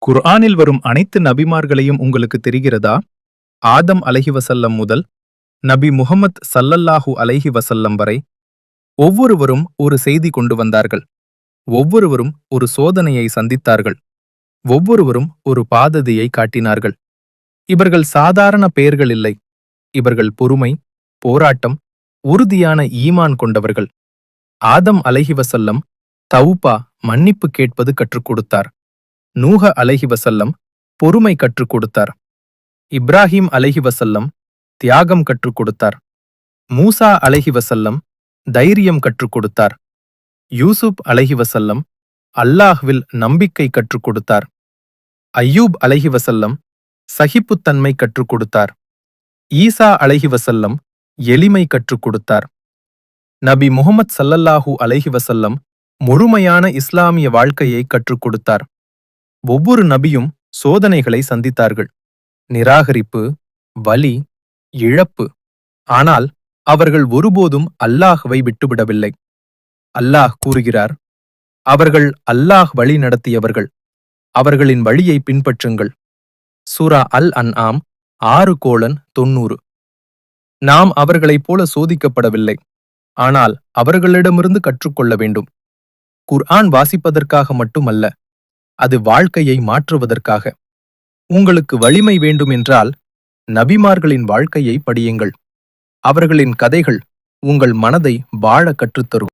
குர்ஆனில் வரும் அனைத்து நபிமார்களையும் உங்களுக்கு தெரிகிறதா? ஆதம் அலைஹி வஸல்லம் முதல் நபி முஹம்மத் ஸல்லல்லாஹு அலைஹி வஸல்லம் வரை ஒவ்வொருவரும் ஒரு செய்தி கொண்டு வந்தார்கள். ஒவ்வொருவரும் ஒரு சோதனையை சந்தித்தார்கள். ஒவ்வொருவரும் ஒரு பாததியை காட்டினார்கள். இவர்கள் சாதாரண பெயர்கள் இல்லை. இவர்கள் பொறுமை, போராட்டம், உறுதியான ஈமான் கொண்டவர்கள். ஆதம் அலைஹி வஸல்லம் தௌபா, மன்னிப்பு கேட்பது கற்றுக் கொடுத்தார். நூஹ அலைஹி வஸல்லம் பொறுமை கற்றுக் கொடுத்தார். இப்ராஹிம் அலைஹி வஸல்லம் தியாகம் கற்றுக் கொடுத்தார். மூசா அலைஹி வஸல்லம் தைரியம் கற்றுக் கொடுத்தார். யூசுப் அலைஹி வஸல்லம் அல்லாஹ்வில் நம்பிக்கை கற்றுக் கொடுத்தார். அய்யூப் அலைஹி வஸல்லம் சகிப்புத்தன்மை கற்றுக் கொடுத்தார். ஈசா அலைஹி வஸல்லம் எளிமை கற்றுக் கொடுத்தார். நபி முஹம்மத் ஸல்லல்லாஹு அலைஹி வஸல்லம் முழுமையான இஸ்லாமிய வாழ்க்கையை கற்றுக் கொடுத்தார். ஒவ்வொரு நபியும் சோதனைகளை சந்தித்தார்கள். நிராகரிப்பு, வலி, இழப்பு. ஆனால் அவர்கள் ஒருபோதும் அல்லாஹ்வை விட்டுவிடவில்லை. அல்லாஹ் கூறுகிறார், அவர்கள் அல்லாஹ் வழி நடத்தியவர்கள். அவர்களின் வழியை பின்பற்றுங்கள். சூரா அல் அன்ஆம் 6:90. நாம் அவர்களைப் போல சோதிக்கப்படவில்லை. ஆனால் அவர்களிடமிருந்து கற்றுக்கொள்ள வேண்டும். குர்ஆன் வாசிப்பதற்காக மட்டுமல்ல, அது வாழ்க்கையை மாற்றுவதற்காக. உங்களுக்கு வலிமை வேண்டுமென்றால் நபிமார்களின் வாழ்க்கையை படியுங்கள். அவர்களின் கதைகள் உங்கள் மனதை வாழ கற்றுத்தரும்.